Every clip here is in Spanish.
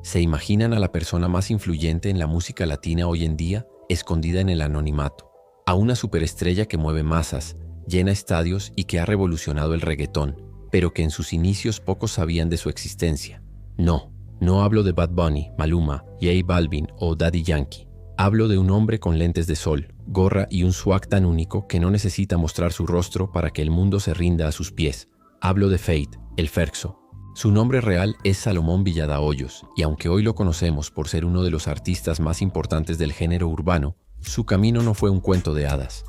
¿Se imaginan a la persona más influyente en la música latina hoy en día, escondida en el anonimato? A una superestrella que mueve masas, llena estadios y que ha revolucionado el reggaetón, pero que en sus inicios pocos sabían de su existencia. No hablo de Bad Bunny, Maluma, J Balvin o Daddy Yankee. Hablo de un hombre con lentes de sol, gorra y un swag tan único que no necesita mostrar su rostro para que el mundo se rinda a sus pies. Hablo de Feid, el Ferxo. Su nombre real es Salomón Villada Hoyos, y aunque hoy lo conocemos por ser uno de los artistas más importantes del género urbano, su camino no fue un cuento de hadas.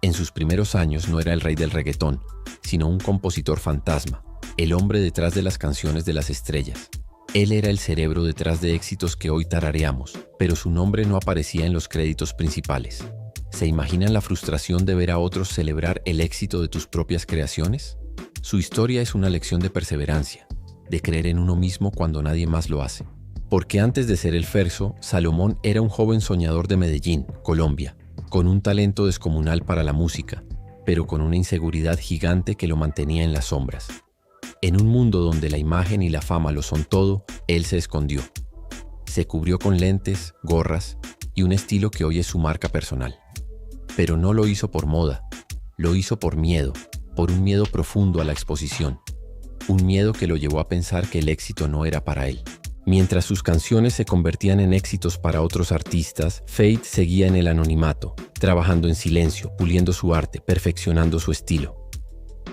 En sus primeros años no era el rey del reggaetón, sino un compositor fantasma, el hombre detrás de las canciones de las estrellas. Él era el cerebro detrás de éxitos que hoy tarareamos, pero su nombre no aparecía en los créditos principales. ¿Se imaginan la frustración de ver a otros celebrar el éxito de tus propias creaciones? Su historia es una lección de perseverancia, de creer en uno mismo cuando nadie más lo hace. Porque antes de ser el Ferxo, Salomón era un joven soñador de Medellín, Colombia, con un talento descomunal para la música, pero con una inseguridad gigante que lo mantenía en las sombras. En un mundo donde la imagen y la fama lo son todo, él se escondió. Se cubrió con lentes, gorras y un estilo que hoy es su marca personal. Pero no lo hizo por moda, lo hizo por miedo, por un miedo profundo a la exposición. Un miedo que lo llevó a pensar que el éxito no era para él. Mientras sus canciones se convertían en éxitos para otros artistas, Feid seguía en el anonimato, trabajando en silencio, puliendo su arte, perfeccionando su estilo.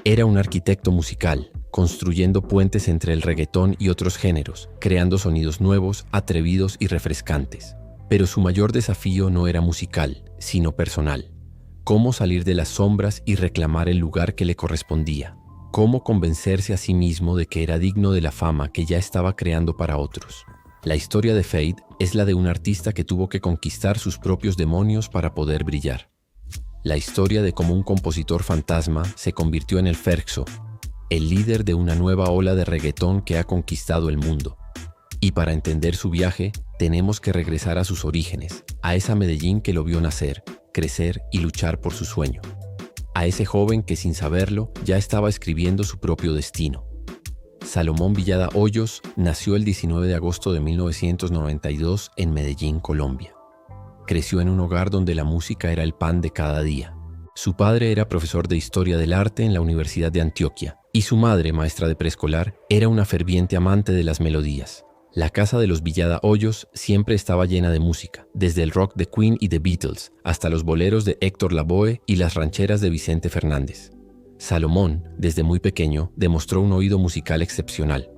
Era un arquitecto musical, construyendo puentes entre el reggaetón y otros géneros, creando sonidos nuevos, atrevidos y refrescantes. Pero su mayor desafío no era musical, sino personal. Cómo salir de las sombras y reclamar el lugar que le correspondía. Cómo convencerse a sí mismo de que era digno de la fama que ya estaba creando para otros. La historia de Feid es la de un artista que tuvo que conquistar sus propios demonios para poder brillar. La historia de cómo un compositor fantasma se convirtió en el Ferxo, el líder de una nueva ola de reggaetón que ha conquistado el mundo. Y para entender su viaje, tenemos que regresar a sus orígenes, a esa Medellín que lo vio nacer, crecer y luchar por su sueño. A ese joven que sin saberlo ya estaba escribiendo su propio destino. Salomón Villada Hoyos nació el 19 de agosto de 1992 en Medellín, Colombia. Creció en un hogar donde la música era el pan de cada día. Su padre era profesor de Historia del Arte en la Universidad de Antioquia y su madre, maestra de preescolar, era una ferviente amante de las melodías. La casa de los Villada Hoyos siempre estaba llena de música, desde el rock de Queen y The Beatles hasta los boleros de Héctor Lavoe y las rancheras de Vicente Fernández. Salomón, desde muy pequeño, demostró un oído musical excepcional.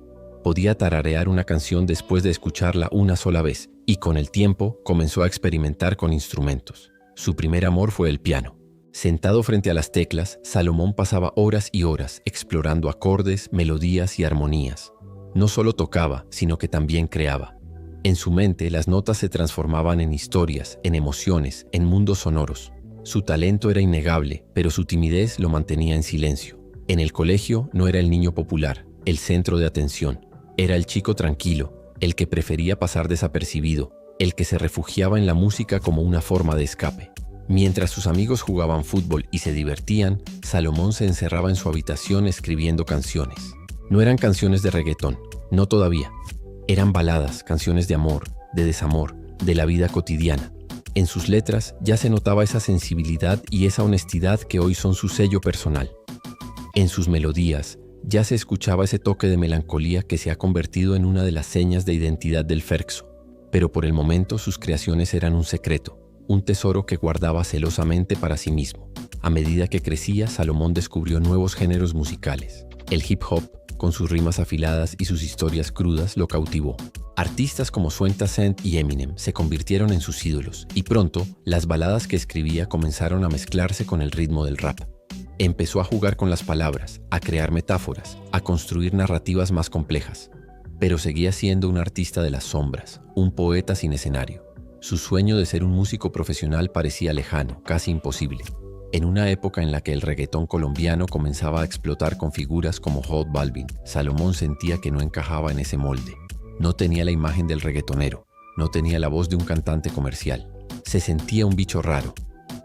Podía tararear una canción después de escucharla una sola vez y con el tiempo comenzó a experimentar con instrumentos. Su primer amor fue el piano. Sentado frente a las teclas, Salomón pasaba horas y horas explorando acordes, melodías y armonías. No solo tocaba, sino que también creaba. En su mente, las notas se transformaban en historias, en emociones, en mundos sonoros. Su talento era innegable, pero su timidez lo mantenía en silencio. En el colegio no era el niño popular, el centro de atención. Era el chico tranquilo, el que prefería pasar desapercibido, el que se refugiaba en la música como una forma de escape. Mientras sus amigos jugaban fútbol y se divertían, Salomón se encerraba en su habitación escribiendo canciones. No eran canciones de reggaetón, no todavía. Eran baladas, canciones de amor, de desamor, de la vida cotidiana. En sus letras ya se notaba esa sensibilidad y esa honestidad que hoy son su sello personal. En sus melodías ya se escuchaba ese toque de melancolía que se ha convertido en una de las señas de identidad del Ferxo. Pero por el momento sus creaciones eran un secreto, un tesoro que guardaba celosamente para sí mismo. A medida que crecía, Salomón descubrió nuevos géneros musicales. El hip hop, con sus rimas afiladas y sus historias crudas, lo cautivó. Artistas como 50 Cent y Eminem se convirtieron en sus ídolos, y pronto, las baladas que escribía comenzaron a mezclarse con el ritmo del rap. Empezó a jugar con las palabras, a crear metáforas, a construir narrativas más complejas. Pero seguía siendo un artista de las sombras, un poeta sin escenario. Su sueño de ser un músico profesional parecía lejano, casi imposible. En una época en la que el reggaetón colombiano comenzaba a explotar con figuras como J Balvin, Salomón sentía que no encajaba en ese molde. No tenía la imagen del reggaetonero, no tenía la voz de un cantante comercial. Se sentía un bicho raro,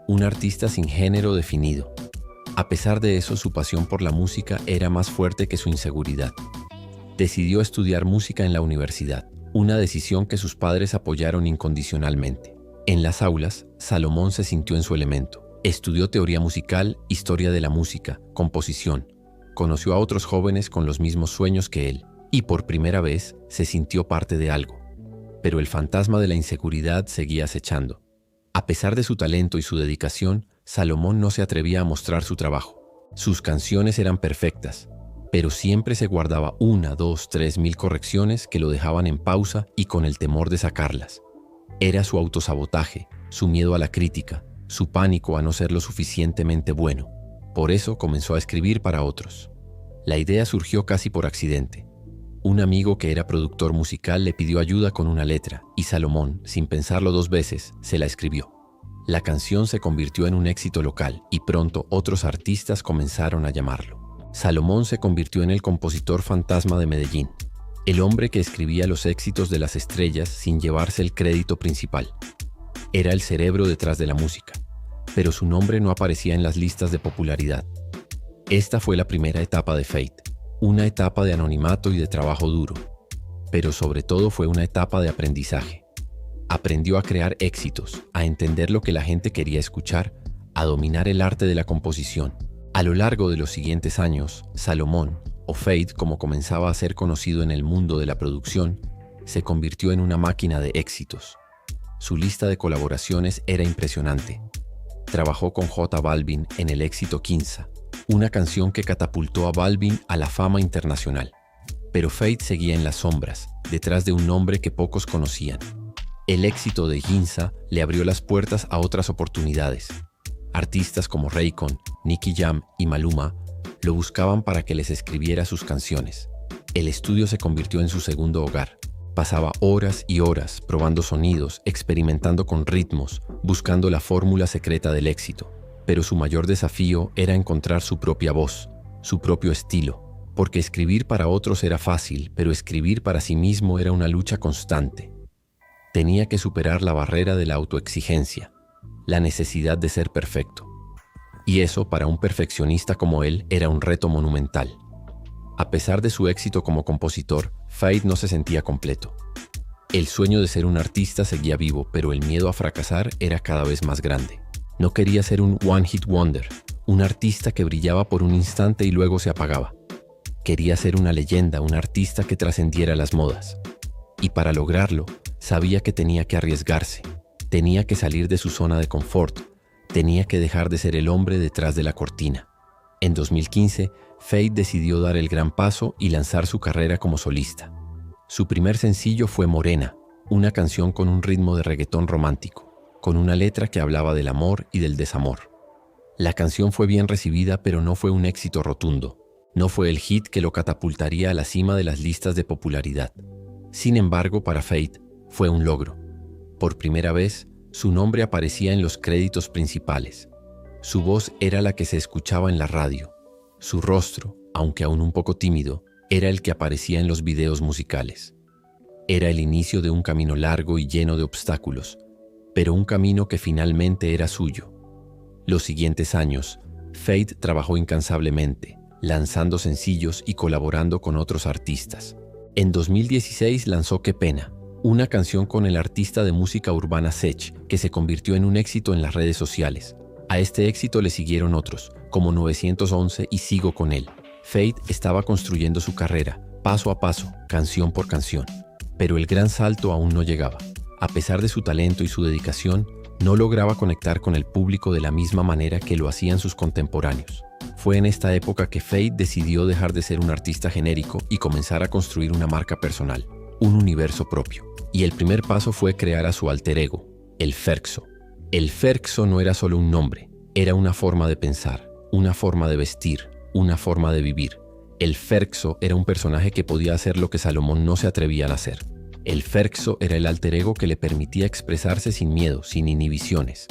un artista sin género definido. A pesar de eso, su pasión por la música era más fuerte que su inseguridad. Decidió estudiar música en la universidad. una decisión que sus padres apoyaron incondicionalmente. En las aulas, Salomón se sintió en su elemento. Estudió teoría musical, historia de la música, composición. Conoció a otros jóvenes con los mismos sueños que él, y por primera vez se sintió parte de algo. Pero el fantasma de la inseguridad seguía acechando. A pesar de su talento y su dedicación, Salomón no se atrevía a mostrar su trabajo. Sus canciones eran perfectas, pero siempre se guardaba 1, 2, 3 mil correcciones que lo dejaban en pausa y con el temor de sacarlas. Era su autosabotaje, su miedo a la crítica, su pánico a no ser lo suficientemente bueno. Por eso comenzó a escribir para otros. La idea surgió casi por accidente. Un amigo que era productor musical le pidió ayuda con una letra y Salomón, sin pensarlo 2 veces, se la escribió. La canción se convirtió en un éxito local y pronto otros artistas comenzaron a llamarlo. Salomón se convirtió en el compositor fantasma de Medellín, el hombre que escribía los éxitos de las estrellas sin llevarse el crédito principal. Era el cerebro detrás de la música, pero su nombre no aparecía en las listas de popularidad. Esta fue la primera etapa de Fate, una etapa de anonimato y de trabajo duro, pero sobre todo fue una etapa de aprendizaje. Aprendió a crear éxitos, a entender lo que la gente quería escuchar, a dominar el arte de la composición. A lo largo de los siguientes años, Salomón, o Fate como comenzaba a ser conocido en el mundo de la producción, se convirtió en una máquina de éxitos. Su lista de colaboraciones era impresionante. Trabajó con J Balvin en el éxito Quinza, una canción que catapultó a Balvin a la fama internacional. Pero Fate seguía en las sombras, detrás de un nombre que pocos conocían. El éxito de Ginza le abrió las puertas a otras oportunidades. Artistas como Raycon, Nicky Jam y Maluma lo buscaban para que les escribiera sus canciones. El estudio se convirtió en su segundo hogar. Pasaba horas y horas probando sonidos, experimentando con ritmos, buscando la fórmula secreta del éxito. Pero su mayor desafío era encontrar su propia voz, su propio estilo, porque escribir para otros era fácil, pero escribir para sí mismo era una lucha constante. Tenía que superar la barrera de la autoexigencia, la necesidad de ser perfecto. Y eso, para un perfeccionista como él, era un reto monumental. A pesar de su éxito como compositor, Fate no se sentía completo. El sueño de ser un artista seguía vivo, pero el miedo a fracasar era cada vez más grande. No quería ser un one-hit wonder, un artista que brillaba por un instante y luego se apagaba. Quería ser una leyenda, un artista que trascendiera las modas. Y para lograrlo, sabía que tenía que arriesgarse, tenía que salir de su zona de confort, tenía que dejar de ser el hombre detrás de la cortina. En 2015, Fate decidió dar el gran paso y lanzar su carrera como solista. Su primer sencillo fue Morena, una canción con un ritmo de reggaetón romántico, con una letra que hablaba del amor y del desamor. La canción fue bien recibida, pero no fue un éxito rotundo. No fue el hit que lo catapultaría a la cima de las listas de popularidad. Sin embargo, para Fate fue un logro. Por primera vez, su nombre aparecía en los créditos principales. Su voz era la que se escuchaba en la radio. Su rostro, aunque aún un poco tímido, era el que aparecía en los videos musicales. Era el inicio de un camino largo y lleno de obstáculos, pero un camino que finalmente era suyo. Los siguientes años, Fate trabajó incansablemente, lanzando sencillos y colaborando con otros artistas. En 2016 lanzó Qué Pena, una canción con el artista de música urbana Sech, que se convirtió en un éxito en las redes sociales. A este éxito le siguieron otros, como 911 y Sigo con él. Fate estaba construyendo su carrera, paso a paso, canción por canción. Pero el gran salto aún no llegaba. A pesar de su talento y su dedicación, no lograba conectar con el público de la misma manera que lo hacían sus contemporáneos. Fue en esta época que Fate decidió dejar de ser un artista genérico y comenzar a construir una marca personal, un universo propio. Y el primer paso fue crear a su alter ego, el Ferxo. El Ferxo no era solo un nombre, era una forma de pensar, una forma de vestir, una forma de vivir. El Ferxo era un personaje que podía hacer lo que Salomón no se atrevía a hacer. El Ferxo era el alter ego que le permitía expresarse sin miedo, sin inhibiciones.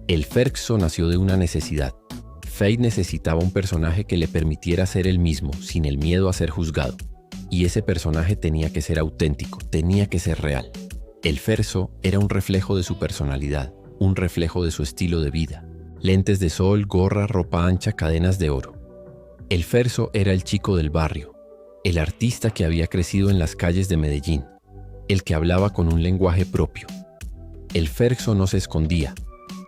El Ferxo nació de una necesidad. Fate necesitaba un personaje que le permitiera ser él mismo, sin el miedo a ser juzgado. Y ese personaje tenía que ser auténtico, tenía que ser real. El Ferxo era un reflejo de su personalidad, un reflejo de su estilo de vida. Lentes de sol, gorra, ropa ancha, cadenas de oro. El Ferxo era el chico del barrio, el artista que había crecido en las calles de Medellín. el que hablaba con un lenguaje propio. El Ferxo no se escondía,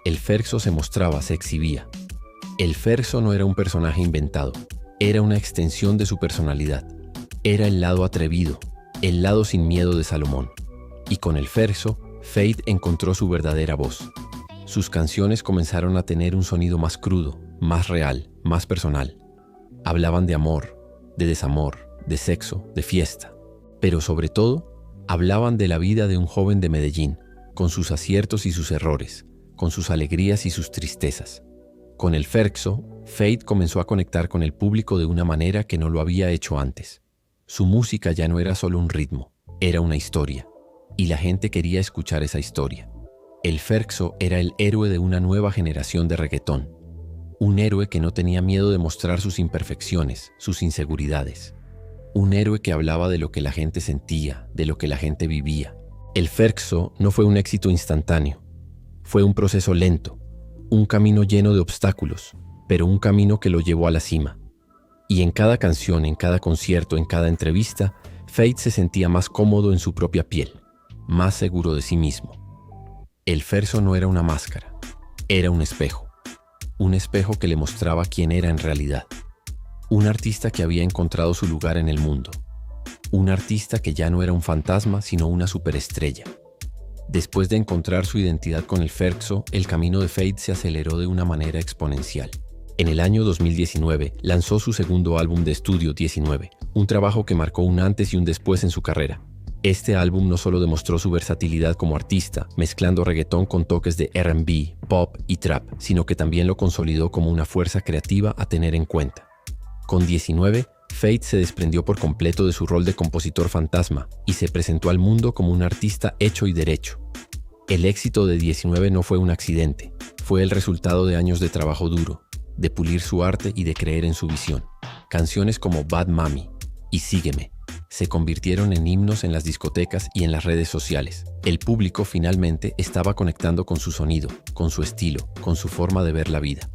el Ferxo se mostraba, se exhibía. El Ferxo no era un personaje inventado, era una extensión de su personalidad. Era el lado atrevido, el lado sin miedo de Salomón. Y con el Ferxo, Feid encontró su verdadera voz. Sus canciones comenzaron a tener un sonido más crudo, más real, más personal. Hablaban de amor, de desamor, de sexo, de fiesta. Pero sobre todo, hablaban de la vida de un joven de Medellín, con sus aciertos y sus errores, con sus alegrías y sus tristezas. Con el Ferxo, Feid comenzó a conectar con el público de una manera que no lo había hecho antes. Su música ya no era solo un ritmo, era una historia, y la gente quería escuchar esa historia. El Ferxo era el héroe de una nueva generación de reggaetón, un héroe que no tenía miedo de mostrar sus imperfecciones, sus inseguridades, un héroe que hablaba de lo que la gente sentía, de lo que la gente vivía. El Ferxo no fue un éxito instantáneo, fue un proceso lento, un camino lleno de obstáculos, pero un camino que lo llevó a la cima. Y en cada canción, en cada concierto, en cada entrevista, Feid se sentía más cómodo en su propia piel, más seguro de sí mismo. El Ferxo no era una máscara, era un espejo que le mostraba quién era en realidad. Un artista que había encontrado su lugar en el mundo, un artista que ya no era un fantasma, sino una superestrella. Después de encontrar su identidad con el Ferxo, el camino de Feid se aceleró de una manera exponencial. En el año 2019 lanzó su segundo álbum de estudio, 19, un trabajo que marcó un antes y un después en su carrera. Este álbum no solo demostró su versatilidad como artista, mezclando reggaetón con toques de R&B, pop y trap, sino que también lo consolidó como una fuerza creativa a tener en cuenta. Con 19, Feid se desprendió por completo de su rol de compositor fantasma y se presentó al mundo como un artista hecho y derecho. El éxito de 19 no fue un accidente, fue el resultado de años de trabajo duro, de pulir su arte y de creer en su visión. Canciones como Bad Mami y Sígueme se convirtieron en himnos en las discotecas y en las redes sociales. El público finalmente estaba conectando con su sonido, con su estilo, con su forma de ver la vida.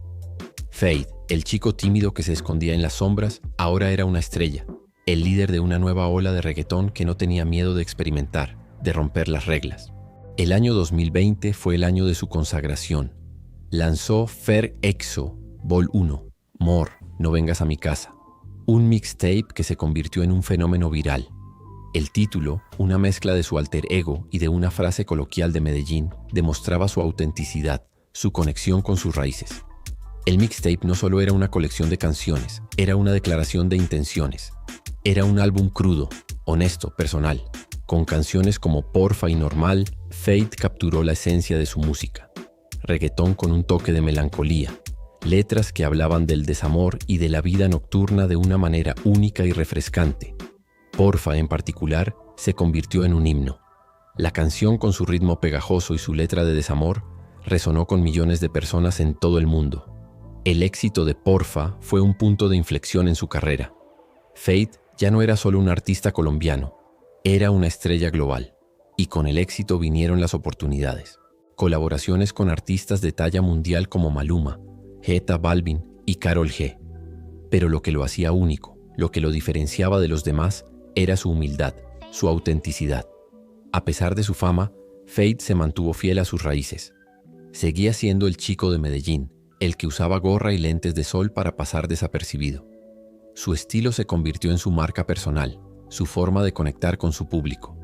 Feid, el chico tímido que se escondía en las sombras, ahora era una estrella, el líder de una nueva ola de reggaetón que no tenía miedo de experimentar, de romper las reglas. El año 2020 fue el año de su consagración. Lanzó Ferxo, Vol 1, Mor, No vengas a mi casa, un mixtape que se convirtió en un fenómeno viral. El título, una mezcla de su alter ego y de una frase coloquial de Medellín, demostraba su autenticidad, su conexión con sus raíces. El mixtape no solo era una colección de canciones, era una declaración de intenciones. Era un álbum crudo, honesto, personal. Con canciones como Porfa y Normal, Feid capturó la esencia de su música. Reggaetón con un toque de melancolía. Letras que hablaban del desamor y de la vida nocturna de una manera única y refrescante. Porfa, en particular, se convirtió en un himno. La canción, con su ritmo pegajoso y su letra de desamor, resonó con millones de personas en todo el mundo. El éxito de Porfa fue un punto de inflexión en su carrera. Feid ya no era solo un artista colombiano, era una estrella global. Y con el éxito vinieron las oportunidades. Colaboraciones con artistas de talla mundial como Maluma, J Balvin y Karol G. Pero lo que lo hacía único, lo que lo diferenciaba de los demás, era su humildad, su autenticidad. A pesar de su fama, Feid se mantuvo fiel a sus raíces. Seguía siendo el chico de Medellín, el que usaba gorra y lentes de sol para pasar desapercibido. Su estilo se convirtió en su marca personal, su forma de conectar con su público.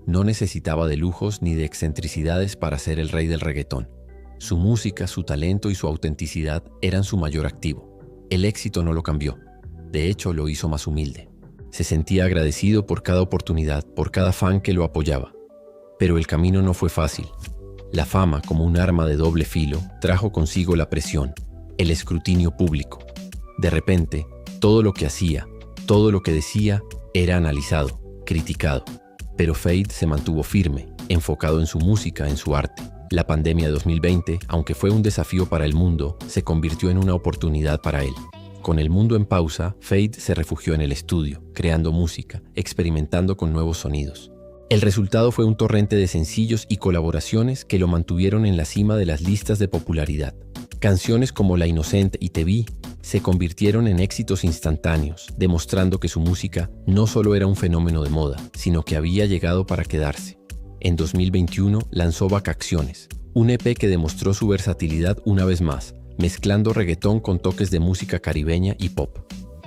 No necesitaba de lujos ni de excentricidades para ser el rey del reggaetón. Su música, su talento y su autenticidad eran su mayor activo. El éxito no lo cambió. De hecho, lo hizo más humilde. Se sentía agradecido por cada oportunidad, por cada fan que lo apoyaba. Pero el camino no fue fácil. La fama, como un arma de doble filo, trajo consigo la presión, el escrutinio público. De repente, todo lo que hacía, todo lo que decía, era analizado, criticado. Pero Feid se mantuvo firme, enfocado en su música, en su arte. La pandemia de 2020, aunque fue un desafío para el mundo, se convirtió en una oportunidad para él. Con el mundo en pausa, Feid se refugió en el estudio, creando música, experimentando con nuevos sonidos. El resultado fue un torrente de sencillos y colaboraciones que lo mantuvieron en la cima de las listas de popularidad. Canciones como La Inocente y Te Vi se convirtieron en éxitos instantáneos, demostrando que su música no solo era un fenómeno de moda, sino que había llegado para quedarse. En 2021 lanzó Vacaciones, un EP que demostró su versatilidad una vez más, mezclando reggaetón con toques de música caribeña y pop.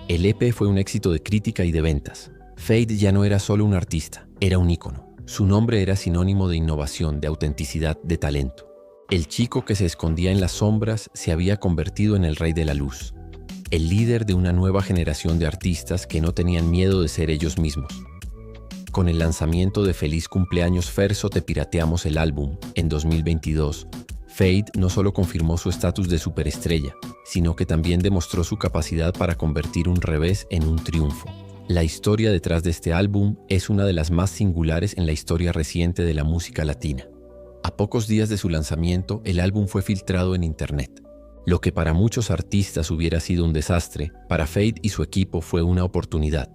El EP fue un éxito de crítica y de ventas. Feid ya no era solo un artista, era un ícono. Su nombre era sinónimo de innovación, de autenticidad, de talento. El chico que se escondía en las sombras se había convertido en el rey de la luz, el líder de una nueva generación de artistas que no tenían miedo de ser ellos mismos. Con el lanzamiento de Feliz Cumpleaños Ferso Te Pirateamos el Álbum en 2022, Feid no solo confirmó su estatus de superestrella, sino que también demostró su capacidad para convertir un revés en un triunfo. La historia detrás de este álbum es una de las más singulares en la historia reciente de la música latina. A pocos días de su lanzamiento, el álbum fue filtrado en internet. Lo que para muchos artistas hubiera sido un desastre, para Feid y su equipo fue una oportunidad.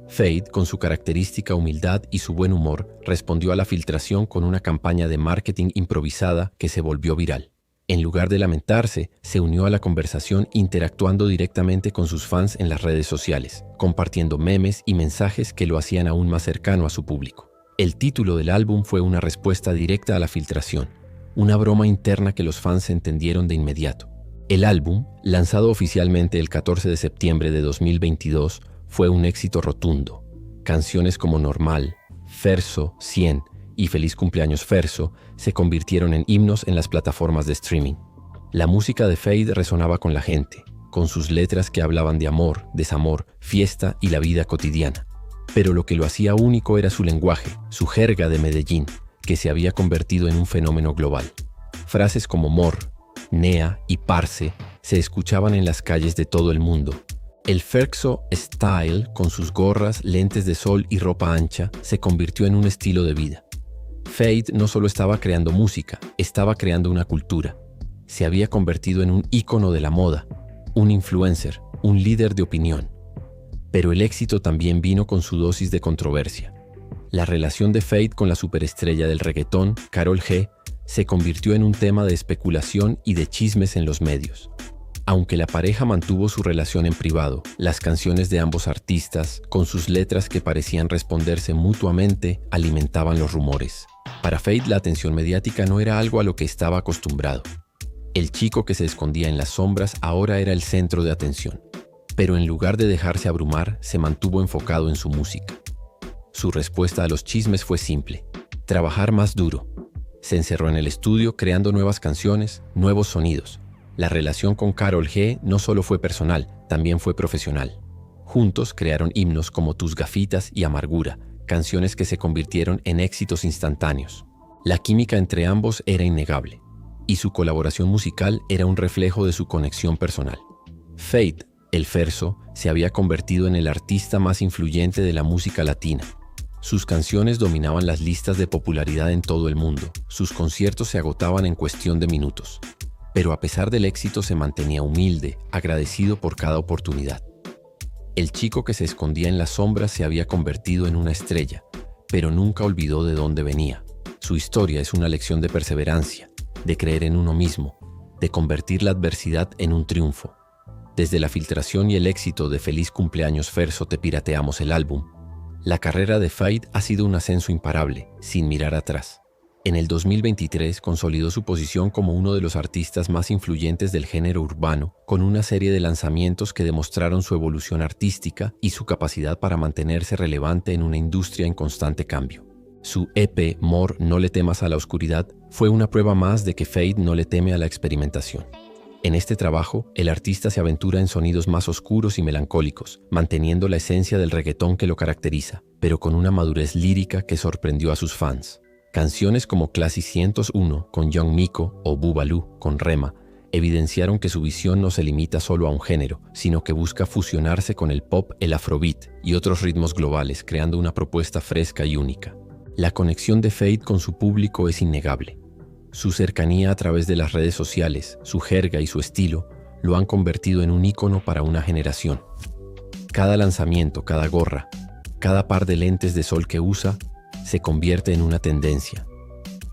Feid, con su característica humildad y su buen humor, respondió a la filtración con una campaña de marketing improvisada que se volvió viral. En lugar de lamentarse, se unió a la conversación interactuando directamente con sus fans en las redes sociales, compartiendo memes y mensajes que lo hacían aún más cercano a su público. El título del álbum fue una respuesta directa a la filtración, una broma interna que los fans entendieron de inmediato. El álbum, lanzado oficialmente el 14 de septiembre de 2022, fue un éxito rotundo. Canciones como Normal, Ferso, 100 y Feliz Cumpleaños Ferso se convirtieron en himnos en las plataformas de streaming. La música de Feid resonaba con la gente, con sus letras que hablaban de amor, desamor, fiesta y la vida cotidiana. Pero lo que lo hacía único era su lenguaje, su jerga de Medellín, que se había convertido en un fenómeno global. Frases como mor, nea y parce se escuchaban en las calles de todo el mundo. El Ferso Style, con sus gorras, lentes de sol y ropa ancha, se convirtió en un estilo de vida. Feid no solo estaba creando música, estaba creando una cultura. Se había convertido en un ícono de la moda, un influencer, un líder de opinión. Pero el éxito también vino con su dosis de controversia. La relación de Feid con la superestrella del reggaetón, Karol G, se convirtió en un tema de especulación y de chismes en los medios. Aunque la pareja mantuvo su relación en privado, las canciones de ambos artistas, con sus letras que parecían responderse mutuamente, alimentaban los rumores. Para Feid, la atención mediática no era algo a lo que estaba acostumbrado. El chico que se escondía en las sombras ahora era el centro de atención. Pero en lugar de dejarse abrumar, se mantuvo enfocado en su música. Su respuesta a los chismes fue simple: trabajar más duro. Se encerró en el estudio creando nuevas canciones, nuevos sonidos. La relación con Karol G no solo fue personal, también fue profesional. Juntos crearon himnos como Tus Gafitas y Amargura, canciones que se convirtieron en éxitos instantáneos. La química entre ambos era innegable, y su colaboración musical era un reflejo de su conexión personal. Feid, el Ferso, se había convertido en el artista más influyente de la música latina. Sus canciones dominaban las listas de popularidad en todo el mundo. Sus conciertos se agotaban en cuestión de minutos. Pero a pesar del éxito se mantenía humilde, agradecido por cada oportunidad. El chico que se escondía en las sombras se había convertido en una estrella, pero nunca olvidó de dónde venía. Su historia es una lección de perseverancia, de creer en uno mismo, de convertir la adversidad en un triunfo. Desde la filtración y el éxito de Feliz Cumpleaños Ferso Te Pirateamos el Álbum, la carrera de Feid ha sido un ascenso imparable, sin mirar atrás. En el 2023 consolidó su posición como uno de los artistas más influyentes del género urbano, con una serie de lanzamientos que demostraron su evolución artística y su capacidad para mantenerse relevante en una industria en constante cambio. Su EP Mor, No le temas a la oscuridad fue una prueba más de que Feid no le teme a la experimentación. En este trabajo, el artista se aventura en sonidos más oscuros y melancólicos, manteniendo la esencia del reggaetón que lo caracteriza, pero con una madurez lírica que sorprendió a sus fans. Canciones como Classy 101 con Young Miko o Boobaloo con Rema evidenciaron que su visión no se limita solo a un género, sino que busca fusionarse con el pop, el afrobeat y otros ritmos globales, creando una propuesta fresca y única. La conexión de Feid con su público es innegable. Su cercanía a través de las redes sociales, su jerga y su estilo lo han convertido en un ícono para una generación. Cada lanzamiento, cada gorra, cada par de lentes de sol que usa se convierte en una tendencia.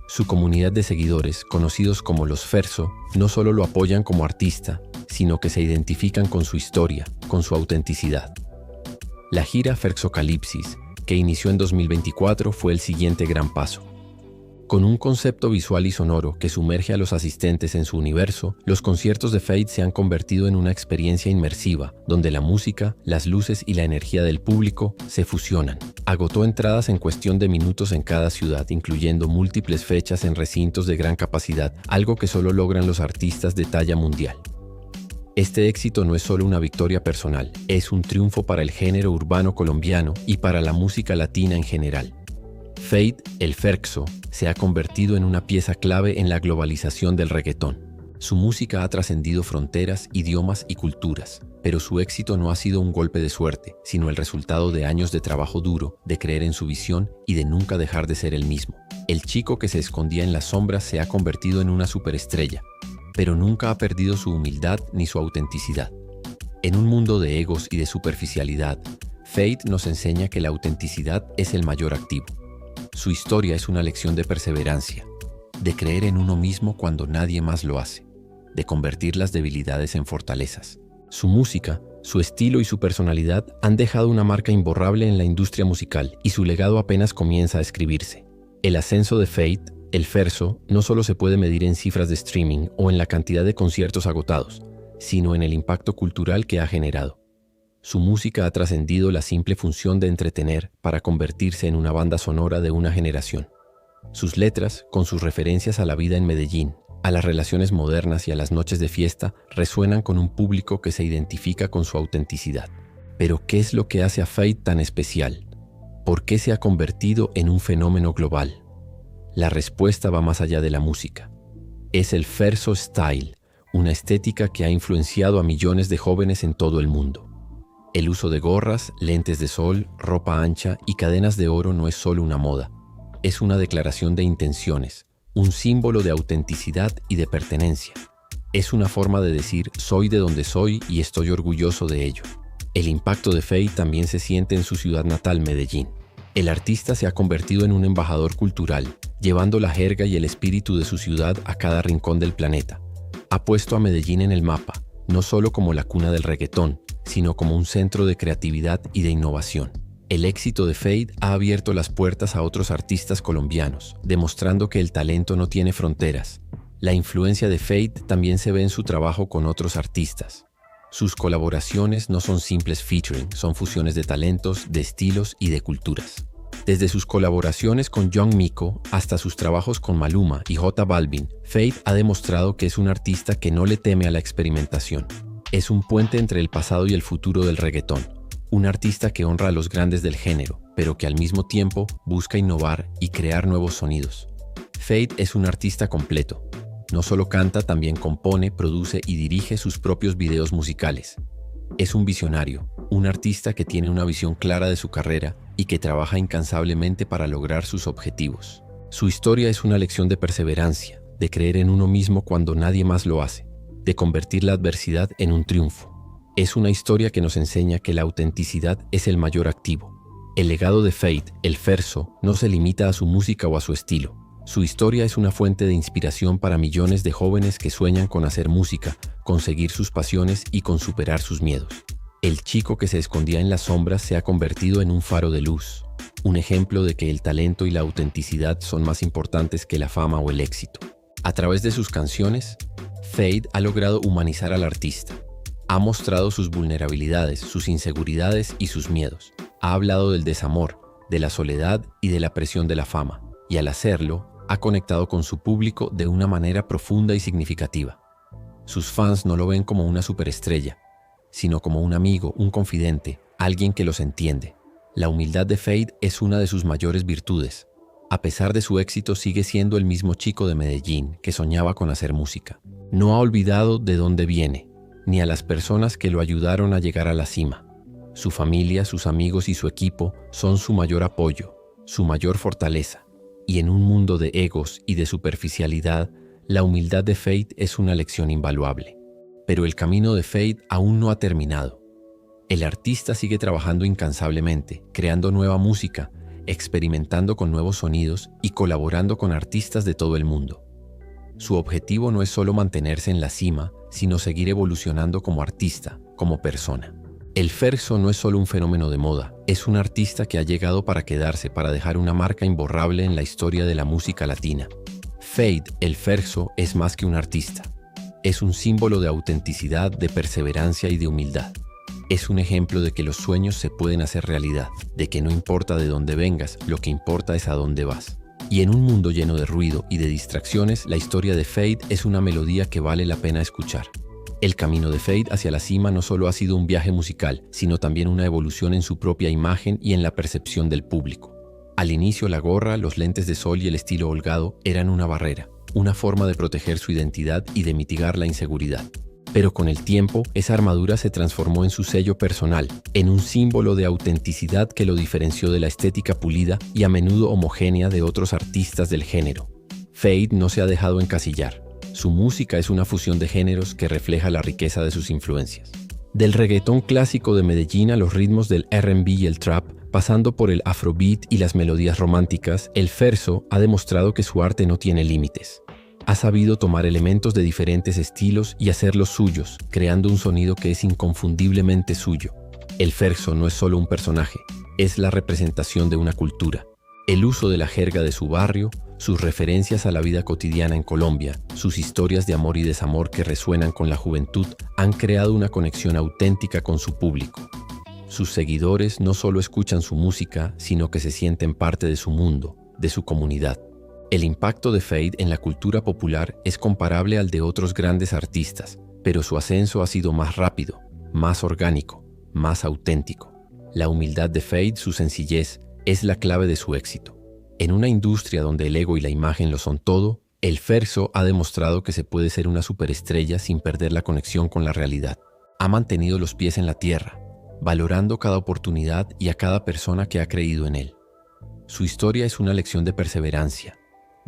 Su comunidad de seguidores, conocidos como los Ferso, no solo lo apoyan como artista, sino que se identifican con su historia, con su autenticidad. La gira Ferxocalipsis, que inició en 2024, fue el siguiente gran paso. Con un concepto visual y sonoro que sumerge a los asistentes en su universo, los conciertos de Fade se han convertido en una experiencia inmersiva, donde la música, las luces y la energía del público se fusionan. Agotó entradas en cuestión de minutos en cada ciudad, incluyendo múltiples fechas en recintos de gran capacidad, algo que solo logran los artistas de talla mundial. Este éxito no es solo una victoria personal, es un triunfo para el género urbano colombiano y para la música latina en general. Fade, el Ferxo, se ha convertido en una pieza clave en la globalización del reggaetón. Su música ha trascendido fronteras, idiomas y culturas, pero su éxito no ha sido un golpe de suerte, sino el resultado de años de trabajo duro, de creer en su visión y de nunca dejar de ser el mismo. El chico que se escondía en las sombras se ha convertido en una superestrella, pero nunca ha perdido su humildad ni su autenticidad. En un mundo de egos y de superficialidad, Fade nos enseña que la autenticidad es el mayor activo. Su historia es una lección de perseverancia, de creer en uno mismo cuando nadie más lo hace, de convertir las debilidades en fortalezas. Su música, su estilo y su personalidad han dejado una marca imborrable en la industria musical y su legado apenas comienza a escribirse. El ascenso de Fade, el Ferxo, no solo se puede medir en cifras de streaming o en la cantidad de conciertos agotados, sino en el impacto cultural que ha generado. Su música ha trascendido la simple función de entretener para convertirse en una banda sonora de una generación. Sus letras, con sus referencias a la vida en Medellín, a las relaciones modernas y a las noches de fiesta, resuenan con un público que se identifica con su autenticidad. Pero, ¿qué es lo que hace a Fade tan especial? ¿Por qué se ha convertido en un fenómeno global? La respuesta va más allá de la música. Es el Ferxo Style, una estética que ha influenciado a millones de jóvenes en todo el mundo. El uso de gorras, lentes de sol, ropa ancha y cadenas de oro no es solo una moda. Es una declaración de intenciones, un símbolo de autenticidad y de pertenencia. Es una forma de decir soy de donde soy y estoy orgulloso de ello. El impacto de Fade también se siente en su ciudad natal, Medellín. El artista se ha convertido en un embajador cultural, llevando la jerga y el espíritu de su ciudad a cada rincón del planeta. Ha puesto a Medellín en el mapa, no solo como la cuna del reggaetón, sino como un centro de creatividad y de innovación. El éxito de Fade ha abierto las puertas a otros artistas colombianos, demostrando que el talento no tiene fronteras. La influencia de Fade también se ve en su trabajo con otros artistas. Sus colaboraciones no son simples featuring, son fusiones de talentos, de estilos y de culturas. Desde sus colaboraciones con Young Miko hasta sus trabajos con Maluma y J Balvin, Fade ha demostrado que es un artista que no le teme a la experimentación. Es un puente entre el pasado y el futuro del reggaetón. Un artista que honra a los grandes del género, pero que al mismo tiempo busca innovar y crear nuevos sonidos. Fade es un artista completo. No solo canta, también compone, produce y dirige sus propios videos musicales. Es un visionario, un artista que tiene una visión clara de su carrera y que trabaja incansablemente para lograr sus objetivos. Su historia es una lección de perseverancia, de creer en uno mismo cuando nadie más lo hace, de convertir la adversidad en un triunfo. Es una historia que nos enseña que la autenticidad es el mayor activo. El legado de Fade, el Ferxo, no se limita a su música o a su estilo. Su historia es una fuente de inspiración para millones de jóvenes que sueñan con hacer música, con seguir sus pasiones y con superar sus miedos. El chico que se escondía en las sombras se ha convertido en un faro de luz, un ejemplo de que el talento y la autenticidad son más importantes que la fama o el éxito. A través de sus canciones, Fade ha logrado humanizar al artista. Ha mostrado sus vulnerabilidades, sus inseguridades y sus miedos. Ha hablado del desamor, de la soledad y de la presión de la fama. Y al hacerlo, ha conectado con su público de una manera profunda y significativa. Sus fans no lo ven como una superestrella, sino como un amigo, un confidente, alguien que los entiende. La humildad de Fade es una de sus mayores virtudes. A pesar de su éxito, sigue siendo el mismo chico de Medellín que soñaba con hacer música. No ha olvidado de dónde viene, ni a las personas que lo ayudaron a llegar a la cima. Su familia, sus amigos y su equipo son su mayor apoyo, su mayor fortaleza. Y en un mundo de egos y de superficialidad, la humildad de Fade es una lección invaluable. Pero el camino de Fade aún no ha terminado. El artista sigue trabajando incansablemente, creando nueva música, experimentando con nuevos sonidos y colaborando con artistas de todo el mundo. Su objetivo no es solo mantenerse en la cima, sino seguir evolucionando como artista, como persona. El Ferso no es solo un fenómeno de moda, es un artista que ha llegado para quedarse, para dejar una marca imborrable en la historia de la música latina. Feid, el Ferso, es más que un artista. Es un símbolo de autenticidad, de perseverancia y de humildad. Es un ejemplo de que los sueños se pueden hacer realidad, de que no importa de dónde vengas, lo que importa es a dónde vas. Y en un mundo lleno de ruido y de distracciones, la historia de Feid es una melodía que vale la pena escuchar. El camino de Feid hacia la cima no solo ha sido un viaje musical, sino también una evolución en su propia imagen y en la percepción del público. Al inicio, la gorra, los lentes de sol y el estilo holgado eran una barrera, una forma de proteger su identidad y de mitigar la inseguridad. Pero con el tiempo, esa armadura se transformó en su sello personal, en un símbolo de autenticidad que lo diferenció de la estética pulida y a menudo homogénea de otros artistas del género. Feid no se ha dejado encasillar. Su música es una fusión de géneros que refleja la riqueza de sus influencias. Del reggaetón clásico de Medellín a los ritmos del R&B y el trap, pasando por el afrobeat y las melodías románticas, el Ferso ha demostrado que su arte no tiene límites. Ha sabido tomar elementos de diferentes estilos y hacerlos suyos, creando un sonido que es inconfundiblemente suyo. El Ferso no es solo un personaje, es la representación de una cultura. El uso de la jerga de su barrio, sus referencias a la vida cotidiana en Colombia, sus historias de amor y desamor que resuenan con la juventud, han creado una conexión auténtica con su público. Sus seguidores no solo escuchan su música, sino que se sienten parte de su mundo, de su comunidad. El impacto de Feid en la cultura popular es comparable al de otros grandes artistas, pero su ascenso ha sido más rápido, más orgánico, más auténtico. La humildad de Feid, su sencillez, es la clave de su éxito. En una industria donde el ego y la imagen lo son todo, el Ferso ha demostrado que se puede ser una superestrella sin perder la conexión con la realidad. Ha mantenido los pies en la tierra, valorando cada oportunidad y a cada persona que ha creído en él. Su historia es una lección de perseverancia,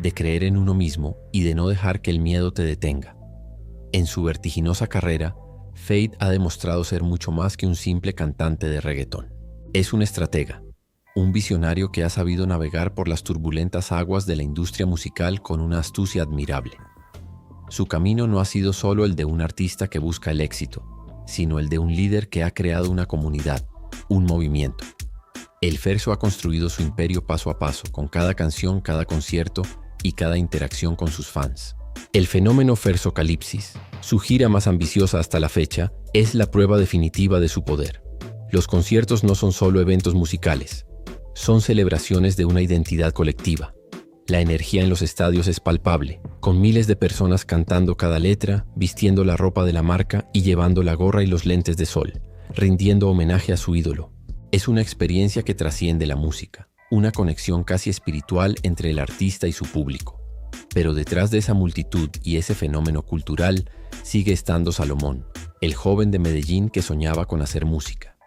de creer en uno mismo y de no dejar que el miedo te detenga. En su vertiginosa carrera, Feid ha demostrado ser mucho más que un simple cantante de reggaetón. Es un estratega, un visionario que ha sabido navegar por las turbulentas aguas de la industria musical con una astucia admirable. Su camino no ha sido solo el de un artista que busca el éxito, sino el de un líder que ha creado una comunidad, un movimiento. El Ferso ha construido su imperio paso a paso, con cada canción, cada concierto y cada interacción con sus fans. El fenómeno Fersocalipsis, su gira más ambiciosa hasta la fecha, es la prueba definitiva de su poder. Los conciertos no son solo eventos musicales, son celebraciones de una identidad colectiva. La energía en los estadios es palpable, con miles de personas cantando cada letra, vistiendo la ropa de la marca y llevando la gorra y los lentes de sol, rindiendo homenaje a su ídolo. Es una experiencia que trasciende la música, una conexión casi espiritual entre el artista y su público. Pero detrás de esa multitud y ese fenómeno cultural sigue estando Salomón, el joven de Medellín que soñaba con hacer música.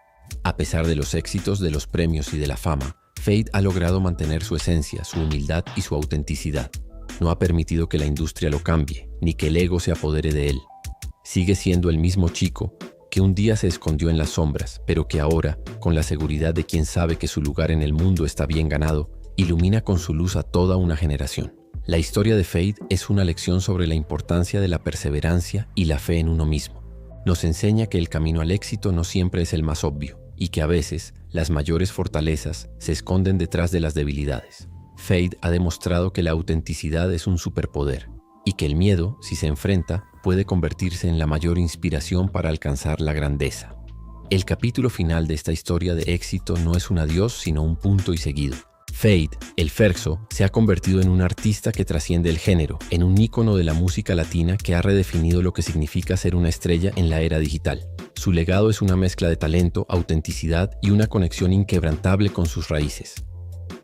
A pesar de los éxitos, de los premios y de la fama, Feid ha logrado mantener su esencia, su humildad y su autenticidad. No ha permitido que la industria lo cambie, ni que el ego se apodere de él. Sigue siendo el mismo chico que un día se escondió en las sombras, pero que ahora, con la seguridad de quien sabe que su lugar en el mundo está bien ganado, ilumina con su luz a toda una generación. La historia de Feid es una lección sobre la importancia de la perseverancia y la fe en uno mismo. Nos enseña que el camino al éxito no siempre es el más obvio, y que a veces las mayores fortalezas se esconden detrás de las debilidades. Feid ha demostrado que la autenticidad es un superpoder, y que el miedo, si se enfrenta, puede convertirse en la mayor inspiración para alcanzar la grandeza. El capítulo final de esta historia de éxito no es un adiós, sino un punto y seguido. Feid, el Ferso, se ha convertido en un artista que trasciende el género, en un ícono de la música latina que ha redefinido lo que significa ser una estrella en la era digital. Su legado es una mezcla de talento, autenticidad y una conexión inquebrantable con sus raíces.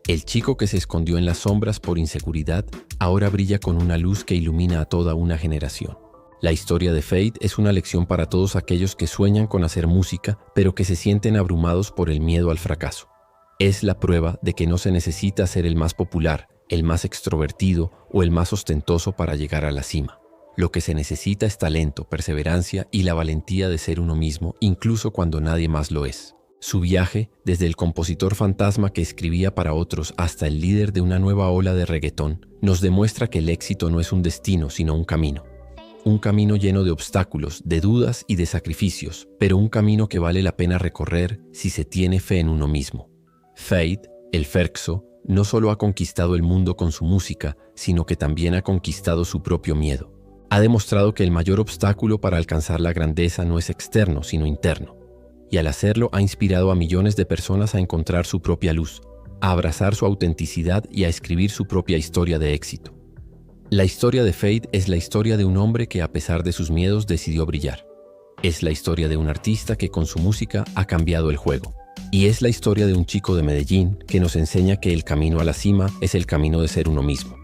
El chico que se escondió en las sombras por inseguridad, ahora brilla con una luz que ilumina a toda una generación. La historia de Feid es una lección para todos aquellos que sueñan con hacer música, pero que se sienten abrumados por el miedo al fracaso. Es la prueba de que no se necesita ser el más popular, el más extrovertido o el más ostentoso para llegar a la cima. Lo que se necesita es talento, perseverancia y la valentía de ser uno mismo, incluso cuando nadie más lo es. Su viaje, desde el compositor fantasma que escribía para otros hasta el líder de una nueva ola de reggaetón, nos demuestra que el éxito no es un destino, sino un camino. Un camino lleno de obstáculos, de dudas y de sacrificios, pero un camino que vale la pena recorrer si se tiene fe en uno mismo. Feid, el Ferxo, no solo ha conquistado el mundo con su música, sino que también ha conquistado su propio miedo. Ha demostrado que el mayor obstáculo para alcanzar la grandeza no es externo, sino interno. Y al hacerlo ha inspirado a millones de personas a encontrar su propia luz, a abrazar su autenticidad y a escribir su propia historia de éxito. La historia de Feid es la historia de un hombre que a pesar de sus miedos decidió brillar. Es la historia de un artista que con su música ha cambiado el juego. Y es la historia de un chico de Medellín que nos enseña que el camino a la cima es el camino de ser uno mismo.